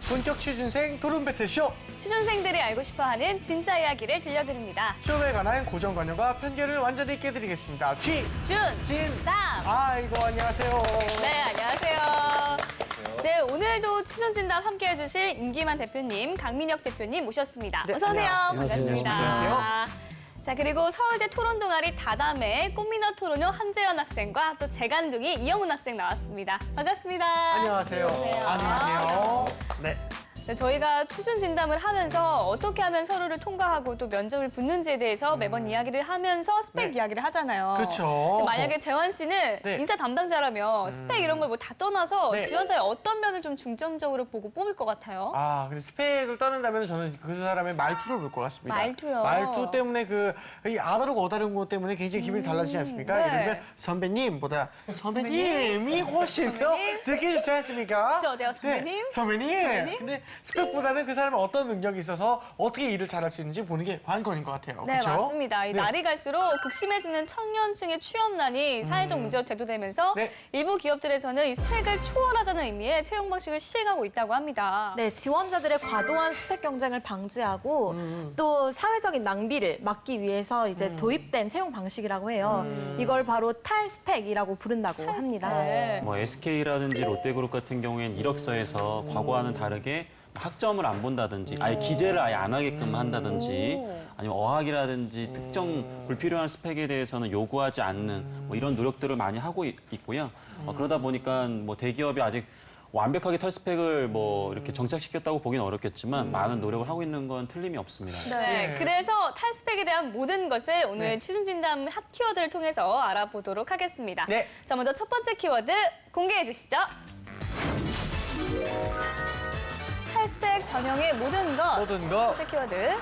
본격 취준생 토론 배틀쇼. 취준생들이 알고 싶어하는 진짜 이야기를 들려드립니다. 시험에 관한 고정관념과 편견을 완전히 깨드리겠습니다. 준, 담. 아이고, 안녕하세요. 네, 안녕하세요. 네, 오늘도 취준진담 함께해 주실 임기만 대표님, 강민혁 대표님 모셨습니다. 네, 어서 오세요. 안녕하세요. 반갑습니다. 안녕하세요. 자, 그리고 서울대 토론 동아리 다담의 꽃미나 토론요 한재현 학생과 또 재간둥이 이영훈 학생 나왔습니다. 반갑습니다. 안녕하세요. 안녕하세요. 네. 네, 저희가 취준 진담을 하면서 어떻게 하면 서로를 통과하고 또 면접을 붙는지에 대해서 매번 이야기를 하면서 스펙 네. 이야기를 하잖아요. 그렇죠. 근데 만약에 재환 씨는 네. 인사 담당자라면 스펙 이런 걸 뭐 다 떠나서 네. 지원자의 어떤 면을 좀 중점적으로 보고 뽑을 것 같아요? 아, 근데 스펙을 떠난다면 저는 그 사람의 말투를 볼 것 같습니다. 말투요? 말투 때문에 이 아다르고 어다른 것 때문에 굉장히 기분이 달라지지 않습니까? 네. 예를 들면 선배님보다 선배님이 훨씬 더 선배님? 듣기 좋지 않습니까? 저 어때요, 선배님? 네, 선배님? 근데 스펙보다는 그 사람의 어떤 능력이 있어서 어떻게 일을 잘할 수 있는지 보는 게 관건인 것 같아요. 네, 그렇죠? 맞습니다. 이 네. 날이 갈수록 극심해지는 청년층의 취업난이 사회적 문제로 대두되면서 네. 일부 기업들에서는 이 스펙을 초월하자는 의미의 채용 방식을 시행하고 있다고 합니다. 네, 지원자들의 과도한 스펙 경쟁을 방지하고 또 사회적인 낭비를 막기 위해서 이제 도입된 채용 방식이라고 해요. 이걸 바로 탈스펙이라고 부른다고 합니다. 네. 뭐 SK라든지 롯데그룹 같은 경우에는 이력서에서 과거와는 다르게 학점을 안 본다든지 아예 기재를 아예 안 하게끔 한다든지 아니면 어학이라든지 특정 불필요한 스펙에 대해서는 요구하지 않는 뭐 이런 노력들을 많이 하고 있고요. 그러다 보니까 뭐 대기업이 아직 완벽하게 털스펙을 뭐 이렇게 정착시켰다고 보기는 어렵겠지만 많은 노력을 하고 있는 건 틀림이 없습니다. 네, 그래서 탈스펙에 대한 모든 것을 오늘 취준진담 핫 키워드를 통해서 알아보도록 하겠습니다. 네. 자, 먼저 첫 번째 키워드 공개해 주시죠. 탈스펙 전형의 모든 것. 모든 거. 첫 번째 키워드.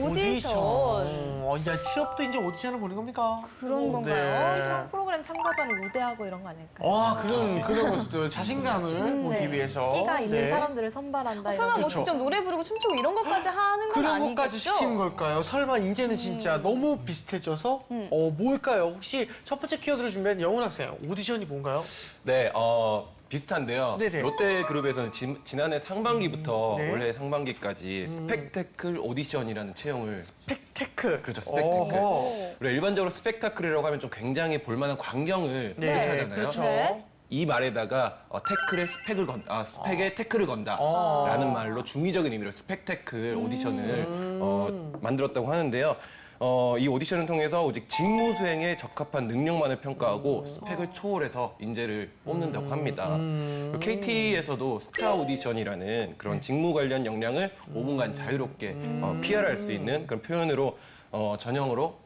오디션. 야, 취업도 이제 오디션을 보는 겁니까? 그런 건가요? 네. 오디션 프로그램 참가자를 우대하고 이런 거 아닐까요? 와, 그런 것도 자신감을 보기 네. 위해서. 끼가 있는 네. 사람들을 선발한다. 설마 이런 뭐 그렇죠. 직접 노래 부르고 춤추고 이런 것까지 하는 건 그런 아니겠죠? 것까지 시키는 걸까요? 설마 이제는 진짜 너무 비슷해져서? 뭘까요? 혹시 첫 번째 키워드를 준비한 영훈 학생, 오디션이 뭔가요? 네, 비슷한데요. 네네. 롯데그룹에서는 지난해 상반기부터 네. 올해 상반기까지 스펙테클 오디션이라는 채용을 스펙테클. 그렇죠, 스펙테클. 어허. 우리가 일반적으로 스펙타클이라고 하면 좀 굉장히 볼만한 광경을 네, 뜻하잖아요. 그렇죠. 네. 이 말에다가 태클에 스펙을 스펙에 태클을 건다라는 말로 중의적인 의미로 스펙테클 오디션을 만들었다고 하는데요. 이 오디션을 통해서 오직 직무 수행에 적합한 능력만을 평가하고 스펙을 초월해서 인재를 뽑는다고 합니다. 그리고 KT에서도 스타 오디션이라는 그런 직무 관련 역량을 5분간 자유롭게 PR할 수 있는 그런 표현으로 전형으로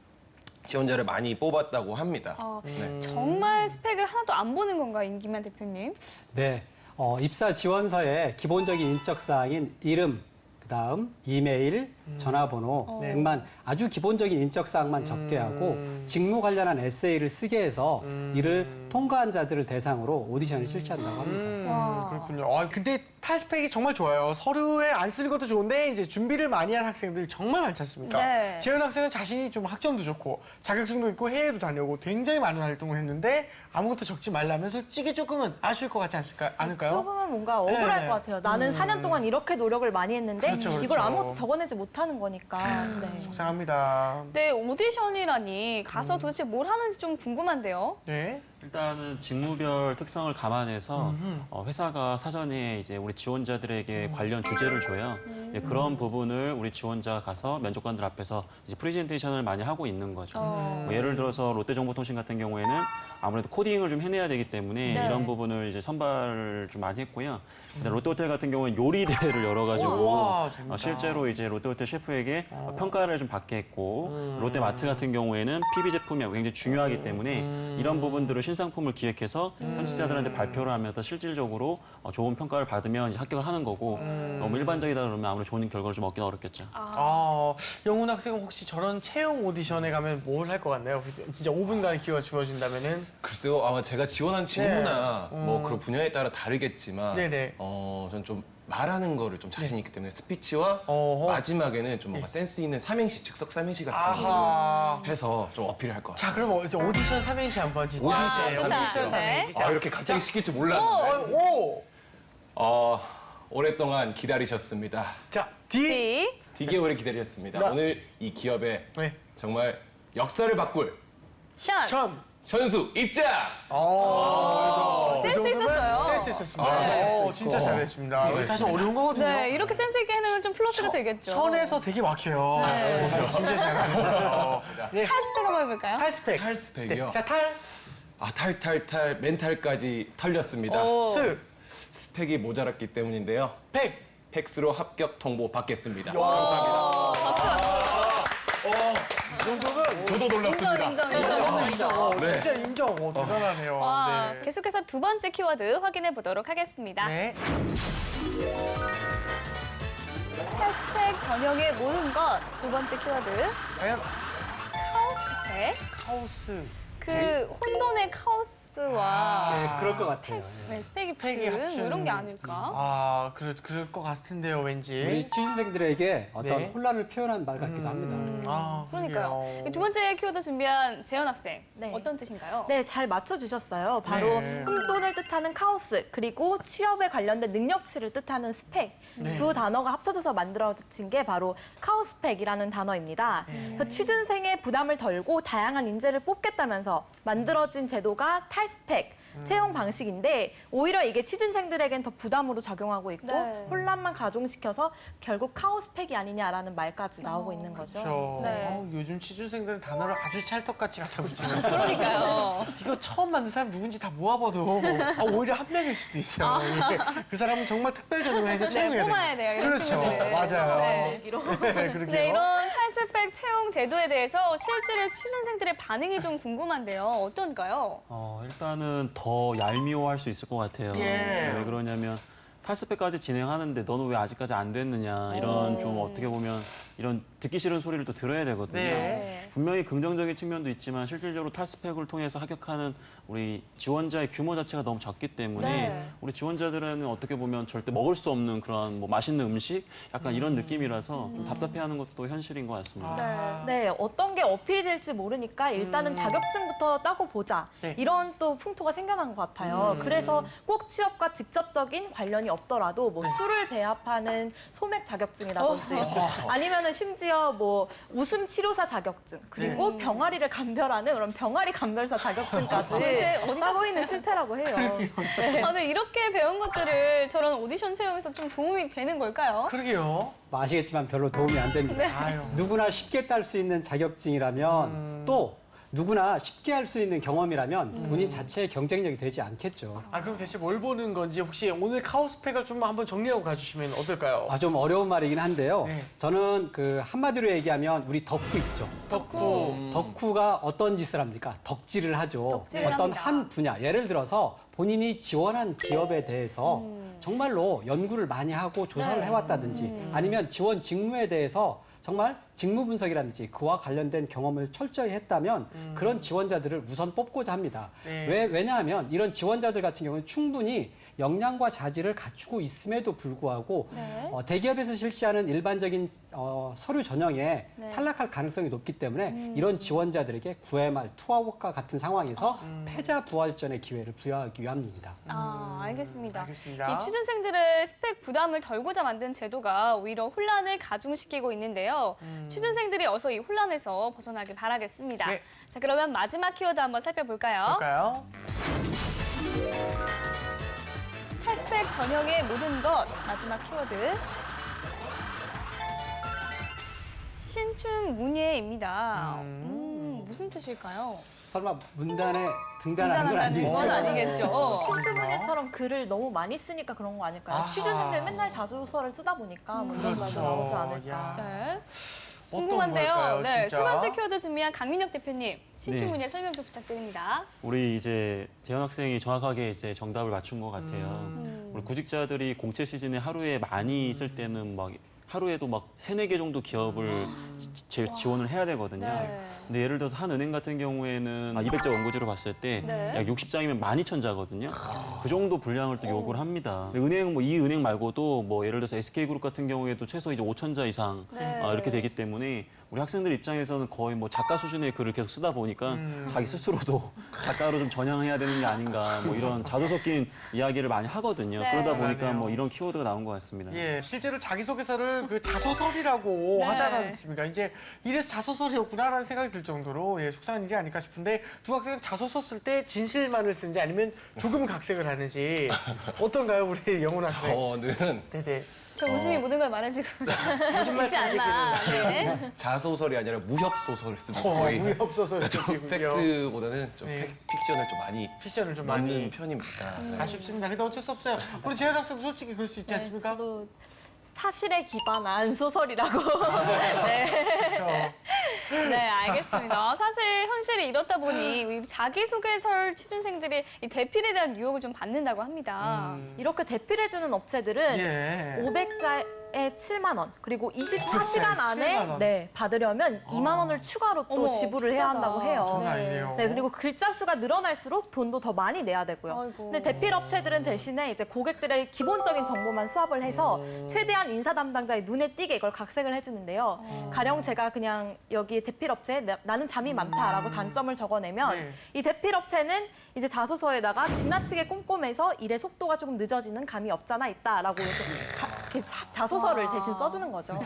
지원자를 많이 뽑았다고 합니다. 네. 정말 스펙을 하나도 안 보는 건가요, 임기만 대표님? 네, 입사 지원서의 기본적인 인적 사항인 이름, 그다음 이메일, 전화번호 등만 아주 기본적인 인적 사항만 적게 하고 직무 관련한 에세이를 쓰게 해서 이를 통과한 자들을 대상으로 오디션을 실시한다고 합니다. 그렇군요. 근데 탈스펙이 정말 좋아요. 서류에 안 쓰는 것도 좋은데 이제 준비를 많이 한 학생들 정말 많지 않습니까? 네. 재현 학생은 자신이 좀 학점도 좋고 자격증도 있고 해외도 다녀오고 굉장히 많은 활동을 했는데 아무것도 적지 말라면 솔직히 조금은 아쉬울 것 같지 않을까요? 조금은 뭔가 억울할 네. 것 같아요. 나는 4년 동안 이렇게 노력을 많이 했는데 그렇죠, 그렇죠. 이걸 아무것도 적어내지 못하는 거니까. 네. 속상합니다. 네, 오디션이라니 가서 도대체 뭘 하는지 좀 궁금한데요. 네. 일단은 직무별 특성을 감안해서 회사가 사전에 이제 우리 지원자들에게 관련 주제를 줘요. 예, 그런 부분을 우리 지원자가 가서 면접관들 앞에서 이제 프레젠테이션을 많이 하고 있는 거죠. 뭐 예를 들어서 롯데정보통신 같은 경우에는 아무래도 코딩을 좀 해내야 되기 때문에 네. 이런 부분을 이제 선발을 좀 많이 했고요. 그다음에 롯데호텔 같은 경우는 요리 대회를 열어가지고 우와, 재밌다. 실제로 이제 롯데호텔 셰프에게 평가를 좀 받게 했고 롯데마트 같은 경우에는 PB 제품이 굉장히 중요하기 때문에 이런 부분들을 신상품을 기획해서 편집자들한테 발표를 하면서 실질적으로 좋은 평가를 받으면 이제 합격을 하는 거고 너무 일반적이다 그러면 아무래도 좋은 결과를 좀 얻기는 어렵겠죠. 영훈 학생은 혹시 저런 채용 오디션에 가면 뭘 할 것 같나요? 진짜 5분간 기회가 주어진다면은? 글쎄요, 아마 제가 지원한 직무나 뭐 그런 분야에 따라 다르겠지만, 네네. 저는 좀 말하는 거를 좀 자신 있기 때문에 스피치와 어허. 마지막에는 좀 뭔가 센스 있는 삼행시, 즉석 삼행시 같은 아하. 거를 해서 좀 어필을 할 것 같아요. 자, 그럼 이제 오디션 삼행시 한번 진짜. 오디션 네, 삼행시요? 오디션 삼행시. 이렇게 갑자기 시킬 줄 몰랐는데. 오! 오랫동안 기다리셨습니다. 자, D. D. 되게 오래 기다리셨습니다. 네. 오늘 이 기업의 네. 정말 역사를 바꿀 션. 천. 선수 입장! 센스 있었어요. 센스 있었습니다. 진짜 잘했습니다. 이거 사실 어려운 거거든요. 네, 이렇게 센스 있게 해내면 좀 플러스가 되겠죠. 천에서 되게 막혀요. 진짜 잘하네요. 네. 탈스펙 한번 해볼까요? 탈스펙. 탈스펙이요? 네. 자, 탈. 탈, 멘탈까지 털렸습니다. 오. 스. 스펙이 모자랐기 때문인데요. 백. 팩스로 합격 통보 받겠습니다. 이 정도면 저도 놀랐습니다. 인정. 진짜 인정. 대단하네요. 와, 네. 계속해서 두 번째 키워드 확인해 보도록 하겠습니다. 네. 탈스펙 전형의 모든 것. 두 번째 키워드. 과연 카오스펙. 카오스. 그 혼돈의 카오스와 네, 그럴 것 같아요. 네, 스펙이 스펙이 붙은 뭐 합친. 이런 게 아닐까? 그럴 것 같은데요, 왠지. 우리 취준생들에게 어떤 네. 혼란을 표현한 말 같기도 합니다. 그러니까요. 그러게요. 이두 번째 키워드 준비한 재현 학생. 네. 어떤 뜻인가요? 네, 잘 맞춰주셨어요. 바로 네. 혼돈을 뜻하는 카오스, 그리고 취업에 관련된 능력치를 뜻하는 스펙. 두 단어가 합쳐져서 만들어진 게 바로 카오스펙이라는 단어입니다. 그래서 취준생의 부담을 덜고 다양한 인재를 뽑겠다면서 만들어진 제도가 탈스펙. 채용 방식인데 오히려 이게 취준생들에겐 더 부담으로 작용하고 있고 네. 혼란만 가중시켜서 결국 카오스펙이 아니냐라는 말까지 나오고 있는 거죠. 그렇죠. 네. 요즘 취준생들은 단어를 아주 찰떡같이 갖다 붙이면서 그러니까요. 이거 처음 만든 사람 누군지 다 모아봐도 오히려 한 명일 수도 있어요. 예. 그 사람은 정말 특별 전형을 해서 네, 채용해야 뽑아야 돼요, 이런 그렇죠. 친구들은. 맞아요. 네. 네, 그러게요. 네, 이런 탈스펙 채용 제도에 대해서 실제로 취준생들의 반응이 좀 궁금한데요. 어떤가요? 일단은 더 얄미워할 수 있을 것 같아요. 예. 왜 그러냐면 탈스펙까지 진행하는데 너는 왜 아직까지 안 됐느냐 이런 좀 어떻게 보면 이런 듣기 싫은 소리를 또 들어야 되거든요. 네. 분명히 긍정적인 측면도 있지만 실질적으로 탈스펙을 통해서 합격하는 우리 지원자의 규모 자체가 너무 적기 때문에 네. 우리 지원자들은 어떻게 보면 절대 먹을 수 없는 그런 뭐 맛있는 음식 약간 이런 느낌이라서 좀 답답해하는 것도 현실인 것 같습니다. 네, 어떤 게 어필이 될지 모르니까 일단은 자격증부터 따고 보자. 네. 이런 또 풍토가 생겨난 것 같아요. 그래서 꼭 취업과 직접적인 관련이 없더라도 뭐 술을 배합하는 소맥 자격증이라든지 아니면은 심지어 뭐 웃음 치료사 자격증 그리고 병아리를 감별하는 그런 병아리 감별사 자격증까지 도대체 어디 따고 있는 실태라고 해요. 네. 아, 네, 이렇게 배운 것들을 저런 오디션 채용에서 좀 도움이 되는 걸까요? 그러게요. 뭐 아시겠지만 별로 도움이 안 됩니다. 아유. 누구나 쉽게 딸 수 있는 자격증이라면 또 누구나 쉽게 할 수 있는 경험이라면 본인 자체의 경쟁력이 되지 않겠죠. 그럼 대체 뭘 보는 건지 혹시 오늘 카오스펙을 좀 한번 정리하고 가주시면 어떨까요? 좀 어려운 말이긴 한데요. 네. 저는 그 한마디로 얘기하면 우리 덕후 있죠. 덕후. 덕후가 어떤 짓을 합니까? 덕질을 하죠. 덕질을 어떤 합니다. 한 분야, 예를 들어서 본인이 지원한 기업에 대해서 정말로 연구를 많이 하고 조사를 네. 해왔다든지 아니면 지원 직무에 대해서 정말 직무 분석이라든지 그와 관련된 경험을 철저히 했다면 그런 지원자들을 우선 뽑고자 합니다. 네. 왜냐하면 이런 지원자들 같은 경우는 충분히 역량과 자질을 갖추고 있음에도 불구하고 네. 대기업에서 실시하는 일반적인 서류 전형에 네. 탈락할 가능성이 높기 때문에 이런 지원자들에게 9회 말 투아웃과 같은 상황에서 패자부활전의 기회를 부여하기 위함입니다. 알겠습니다. 알겠습니다. 이 취준생들의 스펙 부담을 덜고자 만든 제도가 오히려 혼란을 가중시키고 있는데요. 취준생들이 어서 이 혼란에서 벗어나길 바라겠습니다. 네. 자, 그러면 마지막 키워드 한번 살펴볼까요? 볼까요? 탈스펙 전형의 모든 것 마지막 키워드 신춘문예입니다. 무슨 뜻일까요? 설마 문단에 등단하는 건 등단한다는 건 아니겠죠? 아니겠죠. 신주문예처럼 글을 너무 많이 쓰니까 그런 거 아닐까요? 취준생들 맨날 자소서를 쓰다 보니까 뭐 그런 말도 나오지 않을까. 야. 네. 어떤 궁금한데요. 걸까요, 네, 진짜? 세 번째 키워드 준비한 강민혁 대표님 신춘문예 설명 좀 부탁드립니다. 우리 이제 재현 학생이 정확하게 이제 정답을 맞춘 것 같아요. 우리 구직자들이 공채 시즌에 하루에 많이 있을 때는 막 하루에도 막 3-4개 정도 기업을 지원을 해야 되거든요. 네. 근데 예를 들어서 한 은행 같은 경우에는 200자 원고지로 봤을 때 네. 약 60장이면 12,000자거든요. 그 정도 분량을 또 요구를 합니다. 근데 은행 뭐 이 은행 말고도 뭐 예를 들어서 SK그룹 같은 경우에도 최소 이제 5,000자 이상 네. 이렇게 되기 때문에 우리 학생들 입장에서는 거의 뭐 작가 수준의 글을 계속 쓰다 보니까 자기 스스로도 작가로 좀 전향해야 되는 게 아닌가 뭐 이런 자조 섞인 이야기를 많이 하거든요. 네. 그러다 보니까 맞아요. 뭐 이런 키워드가 나온 것 같습니다. 예, 실제로 자기소개서를 그 자소설이라고 네. 하지 않았습니까? 이제 이래서 자소설이었구나라는 생각이 들 정도로 예, 속상한 일이 아닐까 싶은데 두 학생은 자소서 쓸 때 진실만을 쓰는지 아니면 조금 각색을 하는지 어떤가요, 우리 영훈 학생? 저는 네네. 저 웃음이 모든 걸 말해주고 거짓말 있지 않나. 네. 자소설이 아니라 무협 소설을 쓰고 거의 무협소설 좀 팩트보다는 좀 네. 픽션을 좀 많이 피션을 좀 넣는 많이 편입니다. 네. 아쉽습니다. 근데 어쩔 수 없어요. 우리 재현 학생 솔직히 그럴 수 있지 않습니까? 저도 사실에 기반한 소설이라고. 네. 그렇죠. 네, 알겠습니다. 사실 현실이 이렇다 보니 우리 자기소개설 취준생들이 이 대필에 대한 유혹을 좀 받는다고 합니다. 이렇게 대필해주는 업체들은 예. 500자에 7만 원, 그리고 7만 24시간 안에 원. 네, 받으려면 2만 원을 추가로 또 어머, 지불을 해야 비싸다. 한다고 해요. 장난 아니네요. 네, 그리고 글자 수가 늘어날수록 돈도 더 많이 내야 되고요. 아이고. 근데 대필 업체들은 대신에 이제 고객들의 기본적인 정보만 수합을 해서 최대한 인사 담당자의 눈에 띄게 이걸 각색을 해주는데요. 가령 제가 그냥 여기 대필 업체에 나는 잠이 많다라고 단점을 적어내면 네. 이 대필 업체는 이제 자소서에다가 지나치게 꼼꼼해서 일의 속도가 조금 늦어지는 감이 없잖아 있다라고 이렇게 자소서를 대신 써주는 거죠.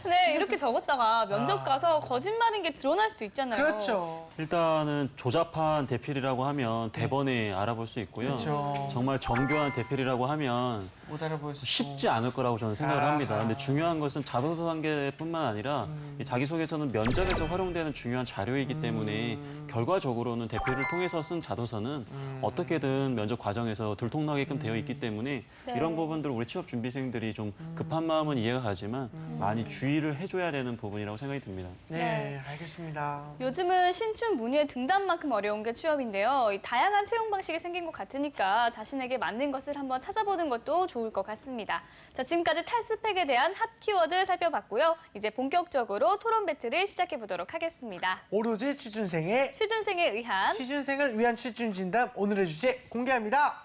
네, 이렇게 적었다가 면접 가서 거짓말인 게 드러날 수도 있잖아요. 그렇죠. 일단은 조잡한 대필이라고 하면 대번에 알아볼 수 있고요. 그렇죠. 정말 정교한 대필이라고 하면 못 알아볼 수 쉽지 않을 거라고 저는 생각을 아하. 합니다. 근데 중요한 것은 자소서 단계뿐만 아니라 이 자기소개서는 면접에서 활용되는 중요한 자료이기 때문에 결과적으로는 대필을 통해서 쓴 자소서는 어떻게든 면접 과정에서 들통나게끔 되어 있기 때문에 네. 이런 부분들을 우리 취업 준비생들이 좀 급한 마음은 이해가 가지만 많이 주의를 해줘야 되는 부분이라고 생각이 듭니다. 네, 알겠습니다. 요즘은 신춘 문의의 등단만큼 어려운 게 취업인데요. 이 다양한 채용 방식이 생긴 것 같으니까 자신에게 맞는 것을 한번 찾아보는 것도 좋을 것 같습니다. 자, 지금까지 탈스펙에 대한 핫 키워드 살펴봤고요. 이제 본격적으로 토론 배틀을 시작해 보도록 하겠습니다. 오로지 취준생의 취준생에 의한 취준생을 위한 취준 진담 오늘의 주제 공개합니다.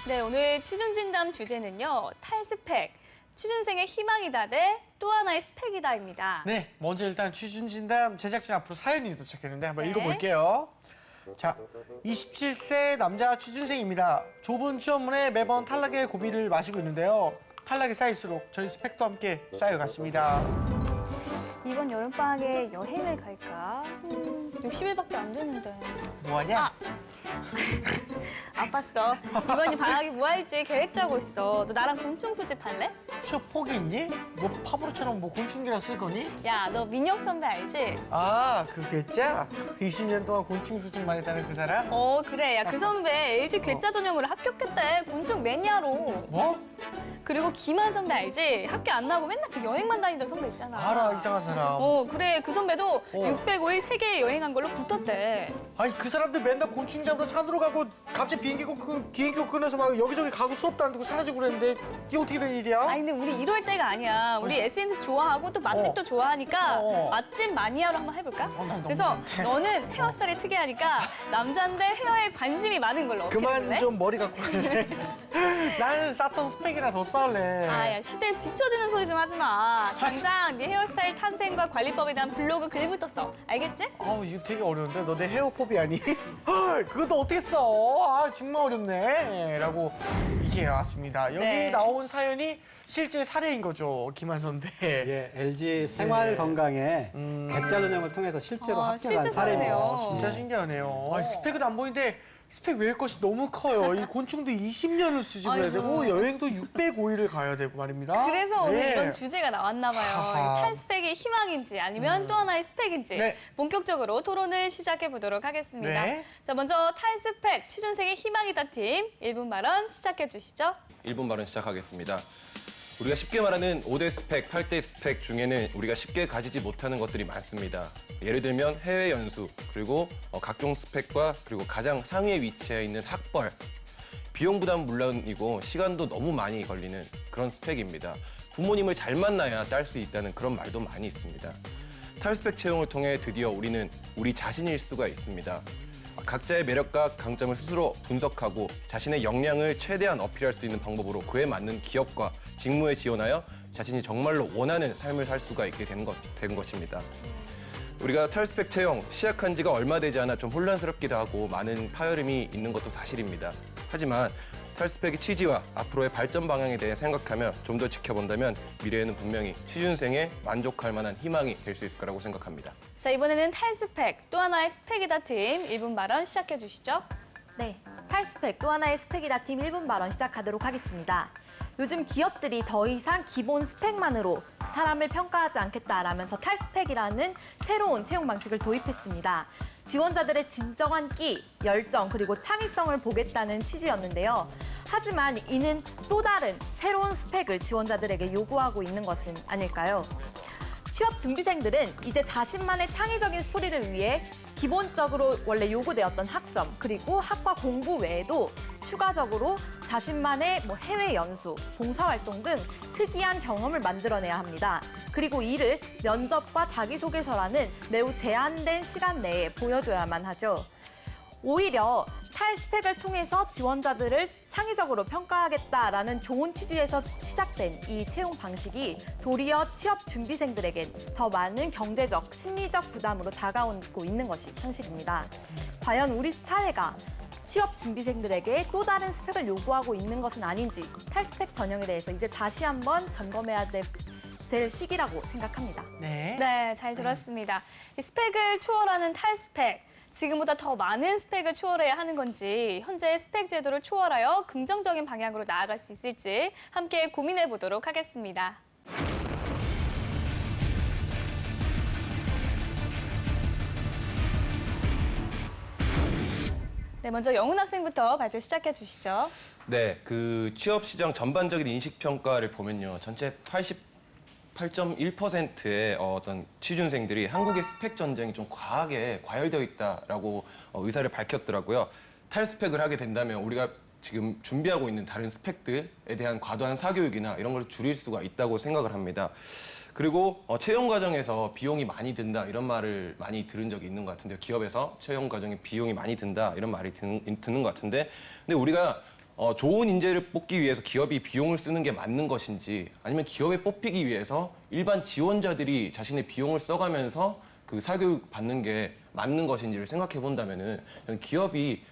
네, 오늘 취준 진담 주제는요. 탈스펙, 취준생의 희망이다 대 또 하나의 스펙이다입니다. 네, 먼저 일단 취준 진담 제작진 앞으로 사연이 도착했는데 한번 네. 읽어볼게요. 자, 27세 남자 취준생입니다. 좁은 취업문에 매번 탈락의 고비를 마시고 있는데요. 탈락이 쌓일수록 저희 스펙도 함께 쌓여갔습니다. 이번 여름방학에 여행을 갈까? 60일밖에 안 되는데. 뭐하냐? 아팠어. 이번이 방학이 뭐 할지 계획 짜고 있어. 너 나랑 곤충 수집할래? 취업 포기 있니? 너 파브로처럼 뭐 곤충기랑 쓸 거니? 야, 너 민혁 선배 알지? 아, 그 괴짜? 20년 동안 곤충 수집만 했다는 그 사람? 그래. 야, 그 선배 LG 괴짜 전형으로 합격했대. 곤충 매니아로. 뭐? 그리고 김한 선배 알지? 학교 안 나오고 맨날 그 여행만 다니던 선배 있잖아. 알아, 이상한 사람. 그래. 그 선배도 605일 세계 여행한 걸로 붙었대. 아니, 그 사람들 맨날 곤충 잡으러 산으로 가고 갑자기 비행기고 끊어서 막 여기저기 가고 수업도 안 듣고 사라지고 그랬는데 이게 어떻게 된 일이야? 아니, 근데 우리 이럴 때가 아니야. 우리 SNS 좋아하고 또 맛집도 좋아하니까 어. 맛집 마니아로 한번 해볼까? 난 너무 그래서 못해. 너는 헤어스타일이 특이하니까 남자인데 헤어에 관심이 많은 걸로 어떻게 그만 해볼래? 좀 머리 갖고 갈래? 나는 쌓던 스펙이랑 더 쌓을래. 아, 야, 시대에 뒤처지는 소리 좀 하지 마. 당장 네 헤어스타일 탄생과 관리법에 대한 블로그 글부터 써. 알겠지? 아우, 이거 되게 어려운데? 너 내 헤어포비 아니? 헐, 그것도 어떻게 써? 아, 정말 어렵네. 라고 이게 왔습니다. 여기 네. 나온 사연이 실제 사례인 거죠, 김한 선배. 예, LG 생활 건강에 괴짜 전형을 통해서 실제로 합격한 실제 사례입니다. 사례네요. 진짜 신기하네요. 아니, 스펙은 안 보이는데 스펙 외의 것이 너무 커요. 이 곤충도 20년을 수집을 해야 아이고. 되고 여행도 605일을 가야 되고 말입니다. 그래서 오늘 네. 이런 주제가 나왔나 봐요. 하하. 탈스펙이 희망인지 아니면 또 하나의 스펙인지 네. 본격적으로 토론을 시작해 보도록 하겠습니다. 네. 자, 먼저 탈스펙 취준생의 희망이다 팀 1분 발언 시작해 주시죠. 1분 발언 시작하겠습니다. 우리가 쉽게 말하는 5대 스펙, 8대 스펙 중에는 우리가 쉽게 가지지 못하는 것들이 많습니다. 예를 들면 해외 연수, 그리고 각종 스펙과 그리고 가장 상위에 위치해 있는 학벌, 비용 부담 물론이고 시간도 너무 많이 걸리는 그런 스펙입니다. 부모님을 잘 만나야 딸 수 있다는 그런 말도 많이 있습니다. 탈스펙 채용을 통해 드디어 우리는 우리 자신일 수가 있습니다. 각자의 매력과 강점을 스스로 분석하고 자신의 역량을 최대한 어필할 수 있는 방법으로 그에 맞는 기업과 직무에 지원하여 자신이 정말로 원하는 삶을 살 수가 있게 된 것입니다. 우리가 탈스펙 채용 시작한 지가 얼마 되지 않아 좀 혼란스럽기도 하고 많은 파열음이 있는 것도 사실입니다. 하지만 탈스펙의 취지와 앞으로의 발전 방향에 대해 생각하며 좀 더 지켜본다면 미래에는 분명히 취준생에 만족할 만한 희망이 될 수 있을 거라고 생각합니다. 자, 이번에는 탈스펙, 또 하나의 스펙이다 팀 1분 발언 시작해 주시죠. 네, 탈스펙 또 하나의 스펙이다 팀 1분 발언 시작하도록 하겠습니다. 요즘 기업들이 더 이상 기본 스펙만으로 사람을 평가하지 않겠다라면서 탈스펙이라는 새로운 채용 방식을 도입했습니다. 지원자들의 진정한 끼, 열정, 그리고 창의성을 보겠다는 취지였는데요. 하지만 이는 또 다른 새로운 스펙을 지원자들에게 요구하고 있는 것은 아닐까요? 취업 준비생들은 이제 자신만의 창의적인 스토리를 위해 기본적으로 원래 요구되었던 학점 그리고 학과 공부 외에도 추가적으로 자신만의 해외 연수, 봉사활동 등 특이한 경험을 만들어내야 합니다. 그리고 이를 면접과 자기소개서라는 매우 제한된 시간 내에 보여줘야만 하죠. 오히려 탈스펙을 통해서 지원자들을 창의적으로 평가하겠다라는 좋은 취지에서 시작된 이 채용 방식이 도리어 취업 준비생들에겐 더 많은 경제적, 심리적 부담으로 다가오고 있는 것이 현실입니다. 과연 우리 사회가 취업 준비생들에게 또 다른 스펙을 요구하고 있는 것은 아닌지 탈스펙 전형에 대해서 이제 다시 한번 점검해야 될 시기라고 생각합니다. 네. 네, 잘 들었습니다. 이 스펙을 초월하는 탈스펙. 지금보다 더 많은 스펙을 초월해야 하는 건지 현재의 스펙 제도를 초월하여 긍정적인 방향으로 나아갈 수 있을지 함께 고민해 보도록 하겠습니다. 네, 먼저 영훈 학생부터 발표 시작해 주시죠. 네, 그 취업 시장 전반적인 인식 평가를 보면요, 전체 8.1%의 어떤 취준생들이 한국의 스펙 전쟁이 좀 과하게 과열되어 있다라고 의사를 밝혔더라고요. 탈스펙을 하게 된다면 우리가 지금 준비하고 있는 다른 스펙들에 대한 과도한 사교육이나 이런 걸 줄일 수가 있다고 생각을 합니다. 그리고 채용 과정에서 비용이 많이 든다 이런 말을 많이 들은 적이 있는 것 같은데요. 기업에서 채용 과정에 비용이 많이 든다 이런 말이 드는 것 같은데, 근데 우리가 좋은 인재를 뽑기 위해서 기업이 비용을 쓰는 게 맞는 것인지 아니면 기업에 뽑히기 위해서 일반 지원자들이 자신의 비용을 써가면서 그 사교육 받는 게 맞는 것인지를 생각해 본다면은 기업이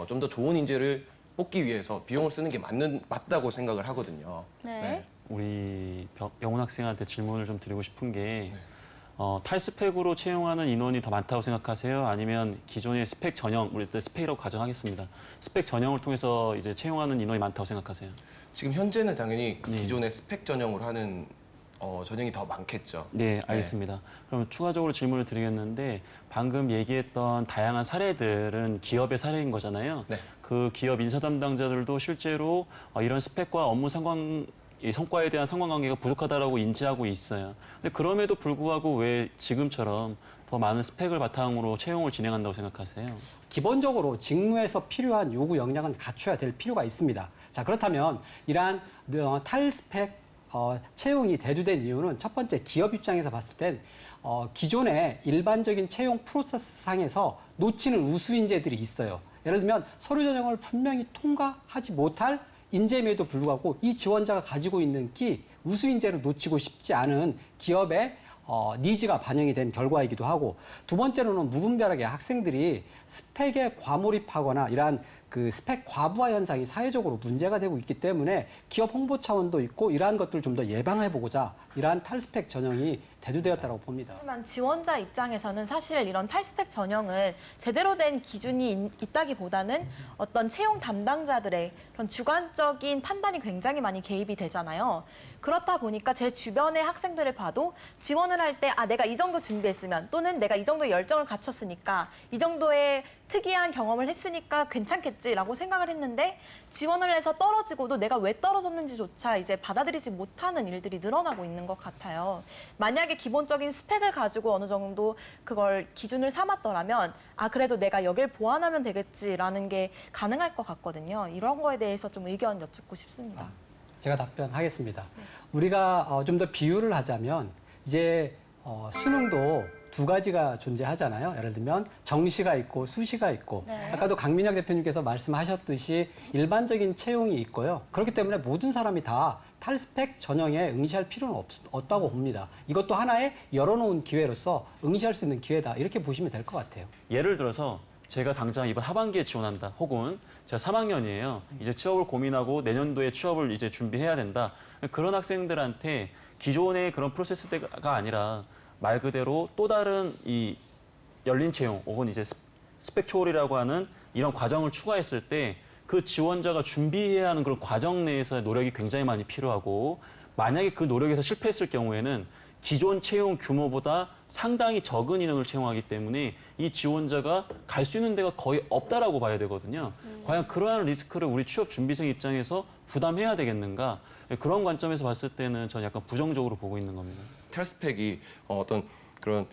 좀 더 좋은 인재를 뽑기 위해서 비용을 쓰는 게 맞다고 생각을 하거든요. 네. 우리 영훈 학생한테 질문을 좀 드리고 싶은 게 탈스펙으로 채용하는 인원이 더 많다고 생각하세요? 아니면 기존의 스펙 전형, 우리 스펙이라고 가정하겠습니다. 스펙 전형을 통해서 이제 채용하는 인원이 많다고 생각하세요? 지금 현재는 당연히 그 기존의 스펙 전형으로 하는 전형이 더 많겠죠. 네, 알겠습니다. 그럼 추가적으로 질문을 드리겠는데 방금 얘기했던 다양한 사례들은 기업의 사례인 거잖아요. 네. 그 기업 인사 담당자들도 실제로 이런 스펙과 업무 이 성과에 대한 상관관계가 부족하다라고 인지하고 있어요. 근데 그럼에도 불구하고 왜 지금처럼 더 많은 스펙을 바탕으로 채용을 진행한다고 생각하세요? 기본적으로 직무에서 필요한 요구 역량은 갖춰야 될 필요가 있습니다. 자, 그렇다면 이러한 탈스펙 채용이 대두된 이유는 첫 번째, 기업 입장에서 봤을 땐 기존의 일반적인 채용 프로세스상에서 놓치는 우수 인재들이 있어요. 예를 들면 서류 전형을 분명히 통과하지 못할 인재임에도 불구하고 이 지원자가 가지고 있는 끼, 우수 인재를 놓치고 싶지 않은 기업의 니즈가 반영이 된 결과이기도 하고, 두 번째로는 무분별하게 학생들이 스펙에 과몰입하거나 이러한 그 스펙 과부하 현상이 사회적으로 문제가 되고 있기 때문에 기업 홍보 차원도 있고 이러한 것들을 좀 더 예방해보고자 이러한 탈스펙 전형이 대두되었다고 봅니다. 하지만 지원자 입장에서는 사실 이런 탈스펙 전형은 제대로 된 기준이 있다기보다는 어떤 채용 담당자들의 그런 주관적인 판단이 굉장히 많이 개입이 되잖아요. 그렇다 보니까 제 주변의 학생들을 봐도 지원을 할 때 내가 이 정도 준비했으면 또는 내가 이 정도의 열정을 갖췄으니까 이 정도의 특이한 경험을 했으니까 괜찮겠지라고 생각을 했는데 지원을 해서 떨어지고도 내가 왜 떨어졌는지조차 이제 받아들이지 못하는 일들이 늘어나고 있는 것 같아요. 만약에 기본적인 스펙을 가지고 어느 정도 그걸 기준을 삼았더라면 그래도 내가 여길 보완하면 되겠지라는 게 가능할 것 같거든요. 이런 거에 대해서 좀 의견 여쭙고 싶습니다. 제가 답변하겠습니다. 우리가 좀 더 비유를 하자면 이제 수능도 두 가지가 존재하잖아요. 예를 들면 정시가 있고 수시가 있고 아까도 강민혁 대표님께서 말씀하셨듯이 일반적인 채용이 있고요. 그렇기 때문에 모든 사람이 다 탈스펙 전형에 응시할 필요는 없다고 봅니다. 이것도 하나의 열어놓은 기회로서 응시할 수 있는 기회다. 이렇게 보시면 될 것 같아요. 예를 들어서 제가 당장 이번 하반기에 지원한다. 혹은 제가 3학년이에요. 이제 취업을 고민하고 내년도에 취업을 이제 준비해야 된다. 그런 학생들한테 기존의 그런 프로세스가 아니라 말 그대로 또 다른 이 열린 채용 혹은 이제 스펙 초월이라고 하는 이런 과정을 추가했을 때 그 지원자가 준비해야 하는 그런 과정 내에서의 노력이 굉장히 많이 필요하고 만약에 그 노력에서 실패했을 경우에는 기존 채용 규모보다 상당히 적은 인원을 채용하기 때문에 이 지원자가 갈 수 있는 데가 거의 없다라고 봐야 되거든요. 과연 그러한 리스크를 우리 취업 준비생 입장에서 부담해야 되겠는가? 그런 관점에서 봤을 때는 저는 약간 부정적으로 보고 있는 겁니다. 탈스펙이 어떤 그런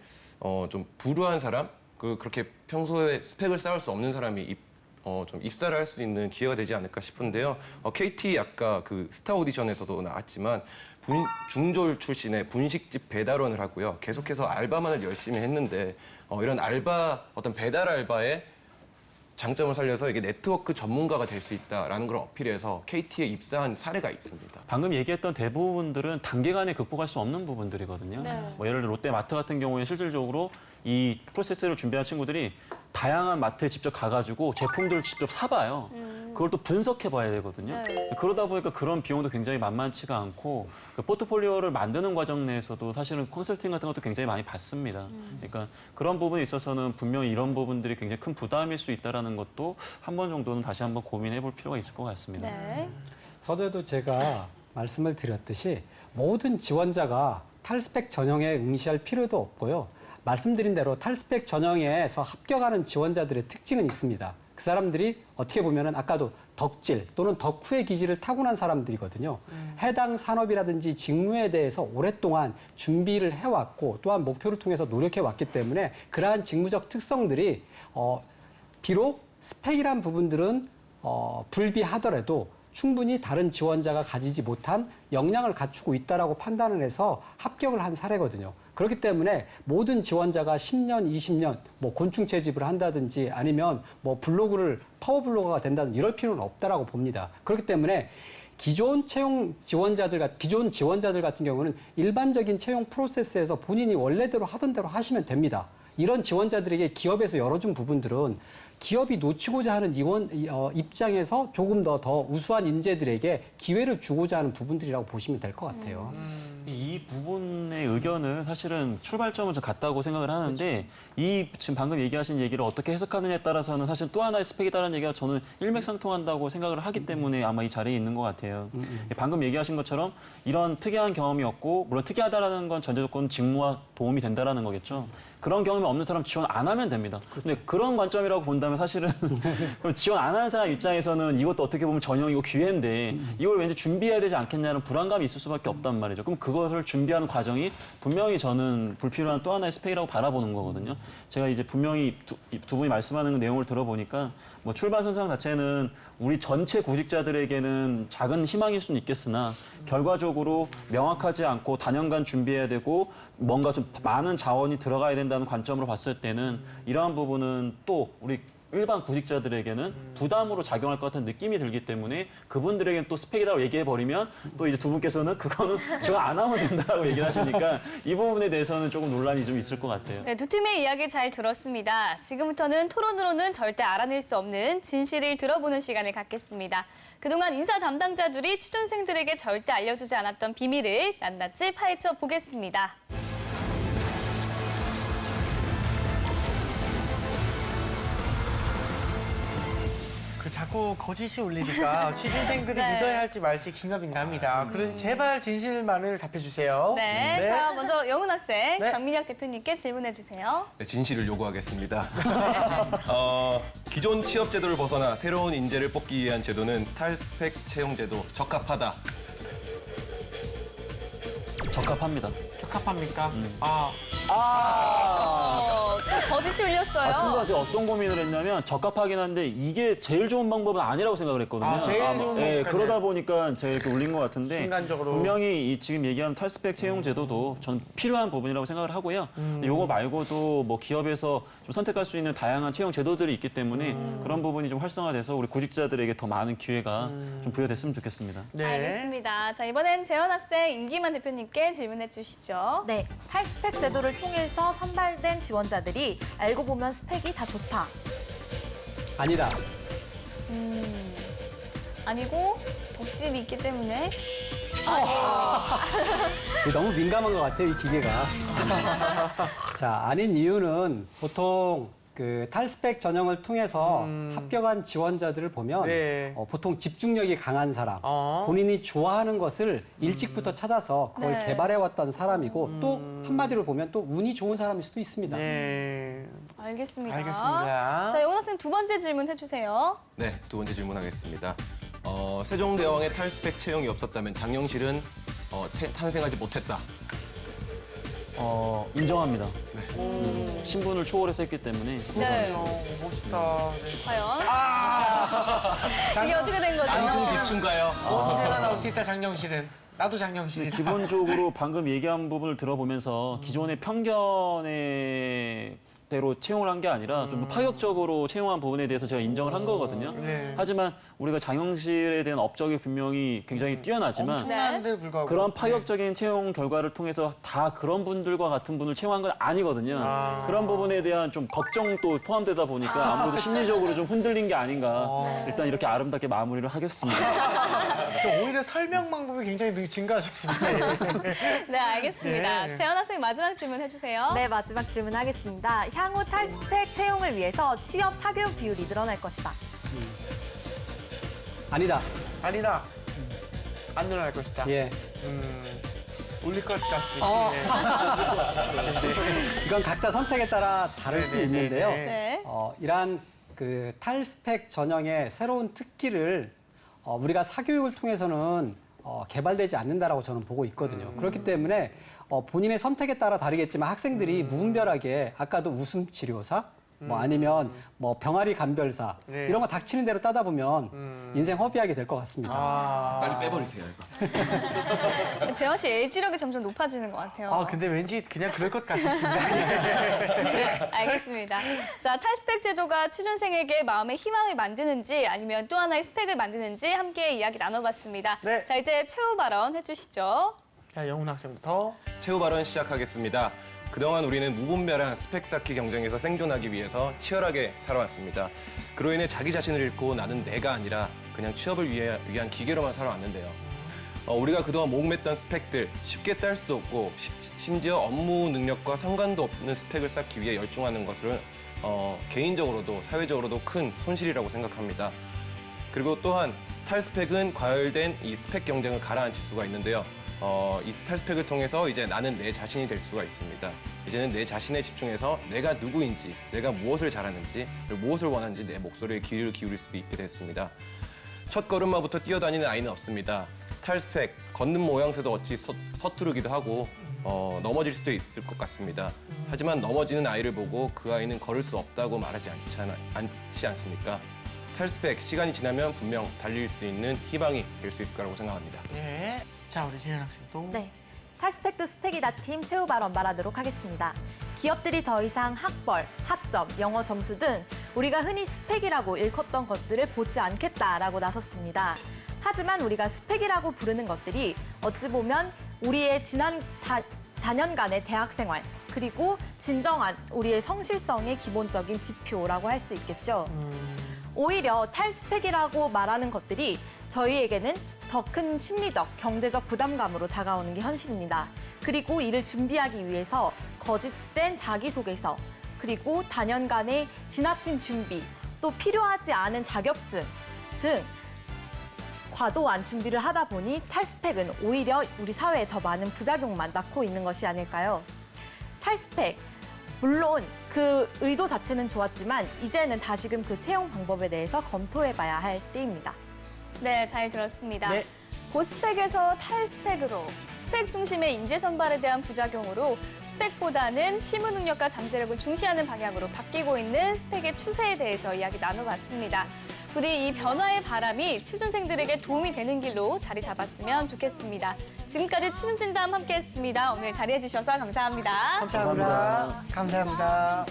좀 불우한 사람, 그렇게 평소에 스펙을 쌓을 수 없는 사람이 좀 입사를 할 수 있는 기회가 되지 않을까 싶은데요. KT 아까 그 스타 오디션에서도 나왔지만 중졸 출신의 분식집 배달원을 하고요. 계속해서 알바만을 열심히 했는데 이런 어떤 배달 알바의 장점을 살려서 이게 네트워크 전문가가 될 수 있다라는 걸 어필해서 KT에 입사한 사례가 있습니다. 방금 얘기했던 대부분들은 단기간에 극복할 수 없는 부분들이거든요. 뭐 예를 들어 롯데마트 같은 경우에 실질적으로 이 프로세스를 준비한 친구들이 다양한 마트에 직접 가가지고 제품들을 직접 사봐요. 그걸 또 분석해봐야 되거든요. 그러다 보니까 그런 비용도 굉장히 만만치가 않고 그 포트폴리오를 만드는 과정 내에서도 사실은 컨설팅 같은 것도 굉장히 많이 받습니다. 그러니까 그런 부분에 있어서는 분명히 이런 부분들이 굉장히 큰 부담일 수 있다는 것도 한 번 정도는 다시 한번 고민해볼 필요가 있을 것 같습니다. 네. 서두에도 제가 말씀을 드렸듯이 모든 지원자가 탈스펙 전형에 응시할 필요도 없고요. 말씀드린 대로 탈스펙 전형에서 합격하는 지원자들의 특징은 있습니다. 그 사람들이 어떻게 보면은 아까도 덕질 또는 덕후의 기질을 타고난 사람들이거든요. 해당 산업이라든지 직무에 대해서 오랫동안 준비를 해왔고 또한 목표를 통해서 노력해왔기 때문에 그러한 직무적 특성들이 비록 스펙이란 부분들은 불비하더라도 충분히 다른 지원자가 가지지 못한 역량을 갖추고 있다라고 판단을 해서 합격을 한 사례거든요. 그렇기 때문에 모든 지원자가 10년, 20년 뭐 곤충 채집을 한다든지 아니면 뭐 파워블로거가 된다든지 이럴 필요는 없다라고 봅니다. 그렇기 때문에 기존 지원자들 같은 경우는 일반적인 채용 프로세스에서 본인이 원래대로 하던 대로 하시면 됩니다. 이런 지원자들에게 기업에서 열어준 부분들은 기업이 놓치고자 하는 입장에서 조금 더 우수한 인재들에게 기회를 주고자 하는 부분들이라고 보시면 될 것 같아요. 이 부분의 의견은 사실은 출발점은 좀 같다고 생각을 하는데 이 지금 방금 얘기하신 얘기를 어떻게 해석하느냐에 따라서는 사실 또 하나의 스펙이다라는 얘기가 저는 일맥상통한다고 생각을 하기 때문에 아마 이 자리에 있는 것 같아요. 방금 얘기하신 것처럼 이런 특이한 경험이 없고 물론 특이하다라는 건 전제 조건 직무와 도움이 된다라는 거겠죠. 그런 경험이 없는 사람 지원 안 하면 됩니다. 근데 그런 관점이라고 본다면 사실은 그럼 지원 안 하는 사람 입장에서는 이것도 어떻게 보면 전형이고 기회인데 이걸 왠지 준비해야 되지 않겠냐는 불안감이 있을 수밖에 없단 말이죠. 그럼 그것을 준비하는 과정이 분명히 저는 불필요한 또 하나의 스펙이라고 바라보는 거거든요. 제가 이제 분명히 두 분이 말씀하는 내용을 들어보니까 뭐 출발선상 자체는 우리 전체 구직자들에게는 작은 희망일 수는 있겠으나 결과적으로 명확하지 않고 단연간 준비해야 되고 뭔가 좀 많은 자원이 들어가야 된다는 관점으로 봤을 때는 이러한 부분은 또 우리 일반 구직자들에게는 부담으로 작용할 것 같은 느낌이 들기 때문에 그분들에게는 또 스펙이라고 얘기해버리면 또 이제 두 분께서는 그거는 지원 안 하면 된다라고 얘기를 하시니까 이 부분에 대해서는 조금 논란이 좀 있을 것 같아요. 네, 두 팀의 이야기 잘 들었습니다. 지금부터는 토론으로는 절대 알아낼 수 없는 진실을 들어보는 시간을 갖겠습니다. 그동안 인사 담당자들이 취준생들에게 절대 알려주지 않았던 비밀을 낱낱이 파헤쳐 보겠습니다. 자꾸 거짓이 울리니까 취준생들이 네. 믿어야 할지 말지 긴가민가합니다. 그래서 제발 진실만을 답해주세요. 네, 자 먼저 영훈 학생, 네. 강민혁 대표님께 질문해 주세요. 네, 진실을 요구하겠습니다. 기존 취업 제도를 벗어나 새로운 인재를 뽑기 위한 제도는 탈스펙 채용 제도 적합하다. 적합합니다. 적합합니까? 거짓이 울렸어요. 순간 제가 어떤 고민을 했냐면 적합하긴 한데 이게 제일 좋은 방법은 아니라고 생각을 했거든요. 아, 제일 좋은 예, 방법까지. 그러다 보니까 제가 이렇게 울린 것 같은데 순간적으로. 분명히 이 지금 얘기한 탈스펙 채용 제도도 전 필요한 부분이라고 생각을 하고요. 요거 말고도 뭐 기업에서 좀 선택할 수 있는 다양한 채용 제도들이 있기 때문에 그런 부분이 좀 활성화돼서 우리 구직자들에게 더 많은 기회가 좀 부여됐으면 좋겠습니다. 네. 알겠습니다. 자, 이번엔 재현 학생 임기만 대표님께 질문해 주시죠. 네, 탈스펙 제도를 통해서 선발된 지원자들이 알고 보면 스펙이 다 좋다. 아니다. 아니고 덕질이 있기 때문에 이게 너무 민감한 것 같아요, 이 기계가. 자, 아닌 이유는 보통 그 탈스펙 전형을 통해서 합격한 지원자들을 보면 네. 보통 집중력이 강한 사람, 어. 본인이 좋아하는 것을 일찍부터 찾아서 그걸 네. 개발해왔던 사람이고 또 한마디로 보면 또 운이 좋은 사람일 수도 있습니다. 네. 알겠습니다. 알겠습니다. 자, 영훈 학생 두 번째 질문 해주세요. 네, 두 번째 질문하겠습니다. 세종대왕의 탈스펙 채용이 없었다면 장영실은 탄생하지 못했다. 인정합니다. 신분을 초월해서 했기 때문에 네. 멋있다. 네. 과연 이게 어떻게 된 거죠? 안동 집중가요. 언제나 나올 수 있다, 장영실은. 나도 장영실이다. 기본적으로 방금 얘기한 부분을 들어보면서 기존의 편견의 대로 채용을 한 게 아니라 좀 파격적으로 채용한 부분에 대해서 제가 인정을 한 거거든요. 네. 하지만 우리가 장영실에 대한 업적이 분명히 굉장히 뛰어나지만 엄청난데 불구하고. 그런 파격적인 채용 결과를 통해서 다 그런 분들과 같은 분을 채용한 건 아니거든요. 그런 부분에 대한 좀 걱정도 포함되다 보니까 아무래도 심리적으로 좀 흔들린 게 아닌가. 일단 이렇게 아름답게 마무리를 하겠습니다. 저 오히려 설명 방법이 굉장히 증가하셨습니다. 네, 알겠습니다. 네. 재현 학생 마지막 질문 해주세요. 네, 마지막 질문하겠습니다. 향후 탈스펙 채용을 위해서 취업 사교육 비율이 늘어날 것이다. 아니다. 아니다. 안 늘어날 것이다. 예. 올릴 것 같습니다. 이건 각자 선택에 따라 다를 수 네네네네. 있는데요. 네. 이러한 그 탈스펙 전형의 새로운 특기를 우리가 사교육을 통해서는 개발되지 않는다라고 저는 보고 있거든요. 그렇기 때문에 본인의 선택에 따라 다르겠지만 학생들이 무분별하게 아까도 웃음 치료사 뭐 아니면 뭐 병아리 감별사 네. 이런 거 닥치는 대로 따다 보면 인생 허비하게 될 것 같습니다. 빨리 빼버리세요, 이거. 재현 씨 예지력이 점점 높아지는 것 같아요. 아, 근데 왠지 그냥 그럴 것 같았습니다. 네, 알겠습니다. 자, 탈스펙 제도가 취준생에게 마음의 희망을 만드는지 아니면 또 하나의 스펙을 만드는지 함께 이야기 나눠봤습니다. 네. 자, 이제 최후 발언 해주시죠. 자, 영훈 학생부터. 최후 발언 시작하겠습니다. 그동안 우리는 무분별한 스펙 쌓기 경쟁에서 생존하기 위해서 치열하게 살아왔습니다. 그로 인해 자기 자신을 잃고 나는 내가 아니라 그냥 취업을 위한 기계로만 살아왔는데요. 우리가 그동안 목맸던 스펙들 쉽게 딸 수도 없고 심지어 업무 능력과 상관도 없는 스펙을 쌓기 위해 열중하는 것은 개인적으로도 사회적으로도 큰 손실이라고 생각합니다. 그리고 또한 탈스펙은 과열된 이 스펙 경쟁을 가라앉힐 수가 있는데요. 이 탈스펙을 통해서 이제 나는 내 자신이 될 수가 있습니다. 이제는 내 자신에 집중해서 내가 누구인지, 내가 무엇을 잘하는지, 그리고 무엇을 원하는지 내 목소리에 귀를 기울일 수 있게 됐습니다. 첫 걸음마부터 뛰어다니는 아이는 없습니다. 탈스펙, 걷는 모양새도 어찌 서투르기도 하고 넘어질 수도 있을 것 같습니다. 하지만 넘어지는 아이를 보고 그 아이는 걸을 수 없다고 말하지 않지 않습니까? 탈스펙, 시간이 지나면 분명 달릴 수 있는 희망이 될 수 있을 거라고 생각합니다. 네. 자, 우리 재현 학생도. 네. 탈스펙도 스펙이다 팀 최후 발언 말하도록 하겠습니다. 기업들이 더 이상 학벌, 학점, 영어 점수 등 우리가 흔히 스펙이라고 일컫던 것들을 보지 않겠다라고 나섰습니다. 하지만 우리가 스펙이라고 부르는 것들이 어찌 보면 우리의 지난 다년간의 대학 생활, 그리고 진정한 우리의 성실성의 기본적인 지표라고 할 수 있겠죠. 오히려 탈스펙이라고 말하는 것들이 저희에게는 더 큰 심리적, 경제적 부담감으로 다가오는 게 현실입니다. 그리고 이를 준비하기 위해서 거짓된 자기소개서, 그리고 다년간의 지나친 준비, 또 필요하지 않은 자격증 등 과도한 준비를 하다 보니 탈스펙은 오히려 우리 사회에 더 많은 부작용만 낳고 있는 것이 아닐까요? 탈스펙, 물론 그 의도 자체는 좋았지만 이제는 다시금 그 채용 방법에 대해서 검토해봐야 할 때입니다. 네, 잘 들었습니다. 네. 고스펙에서 탈스펙으로 스펙 중심의 인재 선발에 대한 부작용으로 스펙보다는 실무 능력과 잠재력을 중시하는 방향으로 바뀌고 있는 스펙의 추세에 대해서 이야기 나눠봤습니다. 부디 이 변화의 바람이 취준생들에게 도움이 되는 길로 자리 잡았으면 좋겠습니다. 지금까지 취준진담 함께했습니다. 오늘 자리해 주셔서 감사합니다. 감사합니다. 감사합니다.